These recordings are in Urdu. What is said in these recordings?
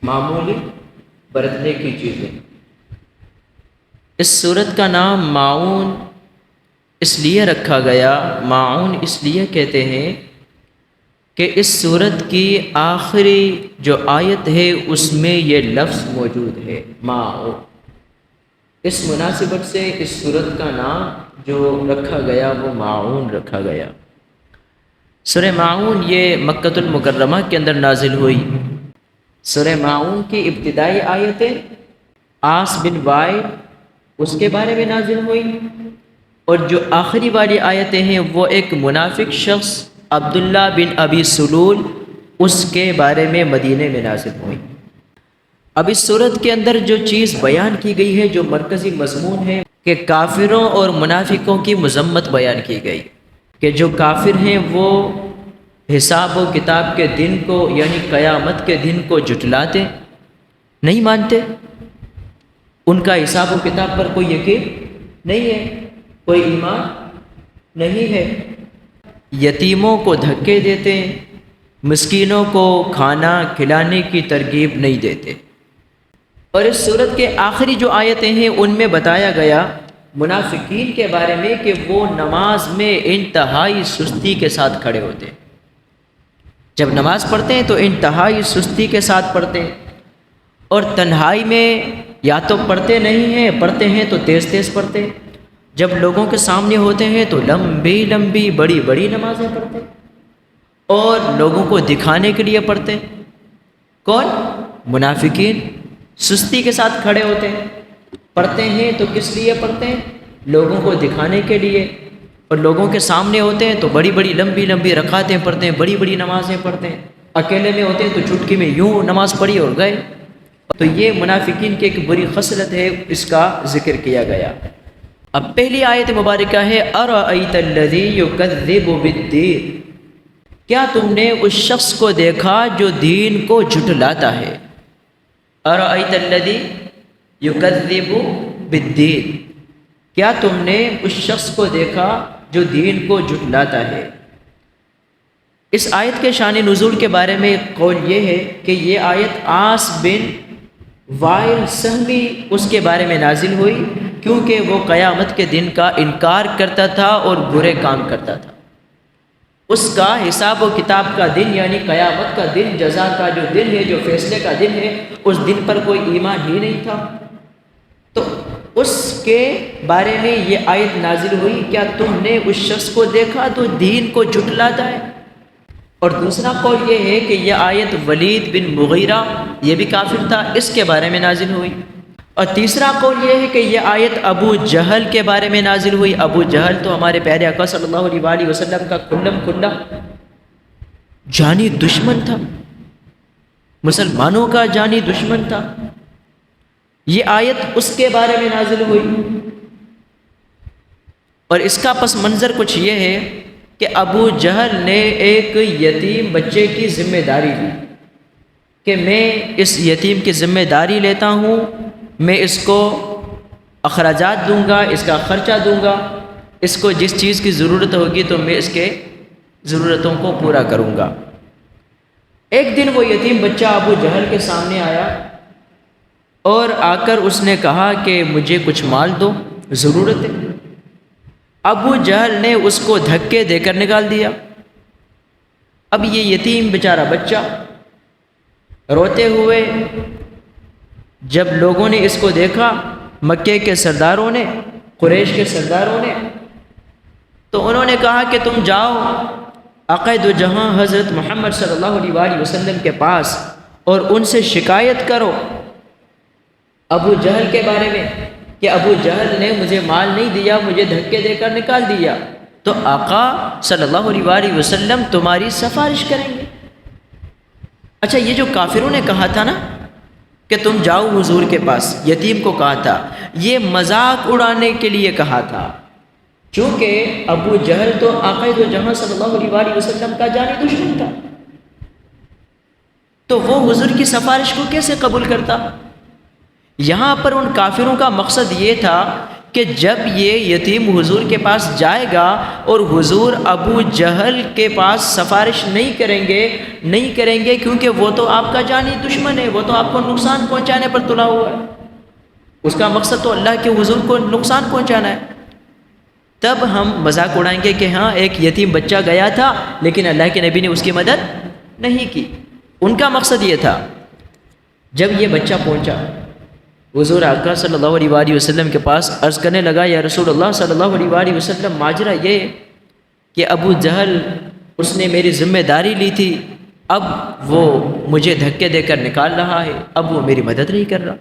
معمولی برتنے کی چیزیں۔ اس صورت کا نام معون اس لیے رکھا گیا، معون اس لیے کہتے ہیں کہ اس صورت کی آخری جو آیت ہے اس میں یہ لفظ موجود ہے معون۔ اس مناسبت سے اس صورت کا نام جو رکھا گیا وہ معون رکھا گیا۔ سورہ معون یہ مکۃ المکرمہ کے اندر نازل ہوئی۔ سورہ معون کی ابتدائی آیتیں عاص بن وائل اس کے بارے میں نازل ہوئی، اور جو آخری والی آیتیں ہیں وہ ایک منافق شخص عبداللہ بن ابی سلول اس کے بارے میں مدینے میں نازل ہوئی۔ اب اس صورت کے اندر جو چیز بیان کی گئی ہے، جو مرکزی مضمون ہے کہ کافروں اور منافقوں کی مذمت بیان کی گئی، کہ جو کافر ہیں وہ حساب و کتاب کے دن کو یعنی قیامت کے دن کو جھٹلاتے، نہیں مانتے، ان کا حساب و کتاب پر کوئی یقین نہیں ہے، کوئی ایمان نہیں ہے، یتیموں کو دھکے دیتے ہیں، مسکینوں کو کھانا کھلانے کی ترغیب نہیں دیتے۔ اور اس صورت کے آخری جو آیتیں ہیں ان میں بتایا گیا منافقین کے بارے میں کہ وہ نماز میں انتہائی سستی کے ساتھ کھڑے ہوتے ہیں۔ جب نماز پڑھتے ہیں تو انتہائی سستی کے ساتھ پڑھتے ہیں، اور تنہائی میں یا تو پڑھتے نہیں ہیں، پڑھتے ہیں تو تیز تیز پڑھتے ہیں، جب لوگوں کے سامنے ہوتے ہیں تو لمبی لمبی بڑی بڑی نمازیں پڑھتے ہیں، اور لوگوں کو دکھانے کے لیے پڑھتے ہیں۔ کون؟ منافقین سستی کے ساتھ کھڑے ہوتے ہیں، پڑھتے ہیں تو کس لیے پڑھتے ہیں؟ لوگوں کو دکھانے کے لیے، اور لوگوں کے سامنے ہوتے ہیں تو بڑی بڑی لمبی لمبی رکعتیں پڑھتے ہیں، بڑی بڑی نمازیں پڑھتے ہیں، اکیلے میں ہوتے ہیں تو چٹکی میں یوں نماز پڑھی اور گئے۔ تو یہ منافقین کی ایک بری خصلت ہے، اس کا ذکر کیا گیا۔ اب پہلی آیت مبارکہ ہے ارأیت الذی یکذب بالدین، کیا تم نے اس شخص کو دیکھا جو دین کو جھٹلاتا ہے؟ ارأیت الذی یکذب بالدین، کیا تم نے اس شخص کو دیکھا جو دین کو جھٹلاتا ہے؟ اس آیت کے شان نزول کے بارے میں قول یہ ہے کہ یہ آیت عاص بن وائل سہمی اس کے بارے میں نازل ہوئی، کیونکہ وہ قیامت کے دن کا انکار کرتا تھا اور برے کام کرتا تھا۔ اس کا حساب و کتاب کا دن یعنی قیامت کا دن، جزا کا جو دن ہے، جو فیصلے کا دن ہے، اس دن پر کوئی ایمان ہی نہیں تھا۔ تو اس کے بارے میں یہ آیت نازل ہوئی، کیا تم نے اس شخص کو دیکھا تو دین کو جھٹلاتا ہے؟ اور دوسرا قول یہ ہے کہ یہ آیت ولید بن مغیرہ یہ بھی کافر تھا، اس کے بارے میں نازل ہوئی۔ اور تیسرا قول یہ ہے کہ یہ آیت ابو جہل کے بارے میں نازل ہوئی۔ ابو جہل تو ہمارے پیارے آقا صلی اللہ علیہ وآلہ وسلم کا کھلم کھلا جانی دشمن تھا، مسلمانوں کا جانی دشمن تھا۔ یہ آیت اس کے بارے میں نازل ہوئی، اور اس کا پس منظر کچھ یہ ہے کہ ابو جہل نے ایک یتیم بچے کی ذمہ داری لی کہ میں اس یتیم کی ذمہ داری لیتا ہوں، میں اس کو اخراجات دوں گا، اس کا خرچہ دوں گا، اس کو جس چیز کی ضرورت ہوگی تو میں اس کے ضرورتوں کو پورا کروں گا۔ ایک دن وہ یتیم بچہ ابو جہل کے سامنے آیا اور آ کر اس نے کہا کہ مجھے کچھ مال دو، ضرورت ہے۔ ابو جہل نے اس کو دھکے دے کر نکال دیا۔ اب یہ یتیم بیچارہ بچہ روتے ہوئے، جب لوگوں نے اس کو دیکھا، مکے کے سرداروں نے، قریش کے سرداروں نے، تو انہوں نے کہا کہ تم جاؤ عقائد و جہاں حضرت محمد صلی اللہ علیہ وآلہ وسلم کے پاس اور ان سے شکایت کرو ابو جہل کے بارے میں کہ ابو جہل نے مجھے مال نہیں دیا، مجھے دھکے دے کر نکال دیا، تو آقا صلی اللہ علیہ وآلہ وسلم تمہاری سفارش کریں گے۔ اچھا، یہ جو کافروں نے کہا تھا نا کہ تم جاؤ حضور کے پاس، یتیم کو کہا تھا، یہ مذاق اڑانے کے لیے کہا تھا، چونکہ ابو جہل تو عقائد و جہاں صلی اللہ علیہ وآلہ وسلم کا جانی دشمن تھا، تو وہ حضور کی سفارش کو کیسے قبول کرتا؟ یہاں پر ان کافروں کا مقصد یہ تھا کہ جب یہ یتیم حضور کے پاس جائے گا اور حضور ابو جہل کے پاس سفارش نہیں کریں گے کیونکہ وہ تو آپ کا جانی دشمن ہے، وہ تو آپ کو نقصان پہنچانے پر تلا ہوا ہے، اس کا مقصد تو اللہ کے حضور کو نقصان پہنچانا ہے، تب ہم مذاق اڑائیں گے کہ ہاں ایک یتیم بچہ گیا تھا لیکن اللہ کے نبی نے اس کی مدد نہیں کی۔ ان کا مقصد یہ تھا۔ جب یہ بچہ پہنچا حضور آقا صلی اللہ علیہ وآلہ وسلم کے پاس، عرض کرنے لگا یا رسول اللہ صلی اللہ علیہ وآلہ وسلم، ماجرا یہ کہ ابو جہل اس نے میری ذمہ داری لی تھی، اب وہ مجھے دھکے دے کر نکال رہا ہے، اب وہ میری مدد نہیں کر رہا۔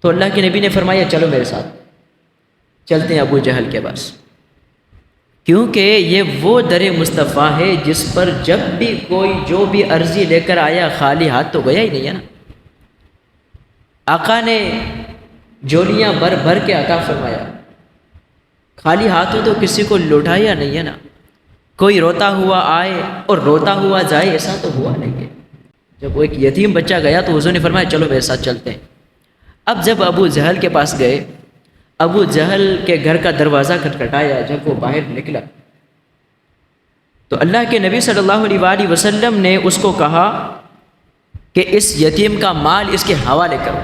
تو اللہ کے نبی نے فرمایا چلو میرے ساتھ، چلتے ہیں ابو جہل کے پاس، کیونکہ یہ وہ در مصطفیٰ ہے جس پر جب بھی کوئی جو بھی عرضی لے کر آیا خالی ہاتھ تو گیا ہی نہیں ہے نا۔ آقا نے جولیاں بھر بھر کے عطا فرمایا، خالی ہاتھوں تو کسی کو لوٹایا نہیں ہے نا۔ کوئی روتا ہوا آئے اور روتا ہوا جائے، ایسا تو ہوا نہیں ہے۔ جب وہ ایک یتیم بچہ گیا تو حضور نے فرمایا چلو میرے ساتھ چلتے ہیں۔ اب جب ابو جہل کے پاس گئے، ابو جہل کے گھر کا دروازہ کھٹکھٹایا، جب وہ باہر نکلا تو اللہ کے نبی صلی اللہ علیہ وآلہ وسلم نے اس کو کہا کہ اس یتیم کا مال اس کے حوالے کرو۔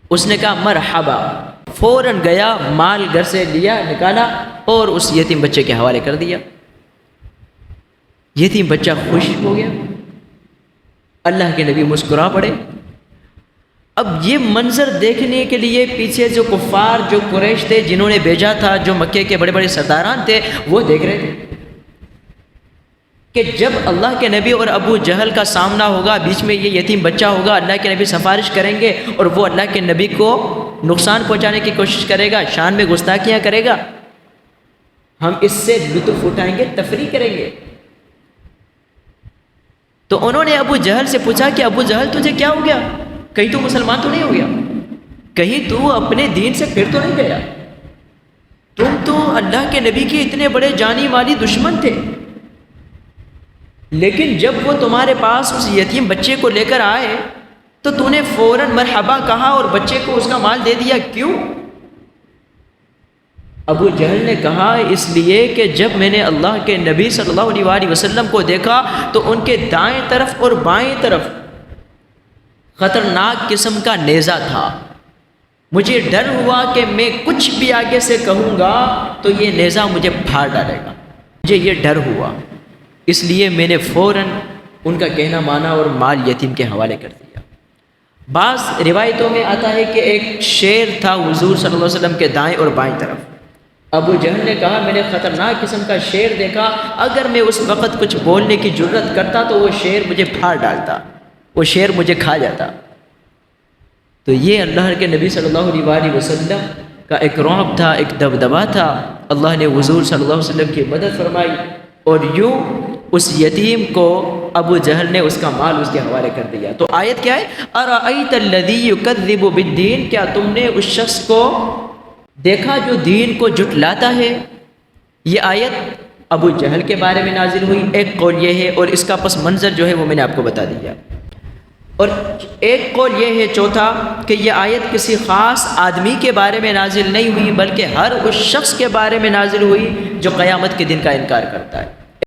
اس نے کہا مرحبا، فوراً گیا، مال گھر سے لیا، نکالا اور اس یتیم بچے کے حوالے کر دیا۔ یتیم بچہ خوش ہو گیا، اللہ کے نبی مسکرا پڑے۔ اب یہ منظر دیکھنے کے لیے پیچھے جو کفار، جو قریش تھے جنہوں نے بھیجا تھا، جو مکے کے بڑے بڑے سرداران تھے، وہ دیکھ رہے تھے کہ جب اللہ کے نبی اور ابو جہل کا سامنا ہوگا، بیچ میں یہ یتیم بچہ ہوگا، اللہ کے نبی سفارش کریں گے اور وہ اللہ کے نبی کو نقصان پہنچانے کی کوشش کرے گا، شان میں گستاخیاں کرے گا، ہم اس سے لطف اٹھائیں گے، تفریح کریں گے۔ تو انہوں نے ابو جہل سے پوچھا کہ ابو جہل تجھے کیا ہو گیا؟ کہیں تو مسلمان تو نہیں ہو گیا؟ کہیں تو اپنے دین سے پھر تو نہیں گیا؟ تم تو اللہ کے نبی کے اتنے بڑے جانی والی دشمن تھے، لیکن جب وہ تمہارے پاس اس یتیم بچے کو لے کر آئے تو تو نے فوراً مرحبا کہا اور بچے کو اس کا مال دے دیا، کیوں؟ ابو جہل نے کہا اس لیے کہ جب میں نے اللہ کے نبی صلی اللہ علیہ وآلہ وسلم کو دیکھا تو ان کے دائیں طرف اور بائیں طرف خطرناک قسم کا نیزہ تھا، مجھے ڈر ہوا کہ میں کچھ بھی آگے سے کہوں گا تو یہ نیزہ مجھے پھاڑ ڈالے گا، مجھے یہ ڈر ہوا، اس لیے میں نے فوراً ان کا کہنا مانا اور مال یتیم کے حوالے کر دیا۔ بعض روایتوں میں آتا ہے کہ ایک شیر تھا حضور صلی اللہ علیہ وسلم کے دائیں اور بائیں طرف۔ ابو جہل نے کہا میں نے خطرناک قسم کا شیر دیکھا، اگر میں اس وقت کچھ بولنے کی جرت کرتا تو وہ شیر مجھے پھاڑ ڈالتا، وہ شیر مجھے کھا جاتا۔ تو یہ اللہ کے نبی صلی اللہ علیہ وآلہ وسلم کا ایک رعب تھا، ایک دبدبا تھا۔ اللہ نے حضور صلی اللہ علیہ وسلم کی مدد فرمائی اور یوں اس یتیم کو ابو جہل نے اس کا مال اس کے حوالے کر دیا۔ تو آیت کیا ہے؟ ارأیت الذی یکذب بالدین، کیا تم نے اس شخص کو دیکھا جو دین کو جھٹلاتا ہے؟ یہ آیت ابو جہل کے بارے میں نازل ہوئی، ایک قول یہ ہے، اور اس کا پس منظر جو ہے وہ میں نے آپ کو بتا دیا۔ اور ایک قول یہ ہے چوتھا کہ یہ آیت کسی خاص آدمی کے بارے میں نازل نہیں ہوئی، بلکہ ہر اس شخص کے بارے میں نازل ہوئی جو قیامت کے دن کا انکار کرتا ہے۔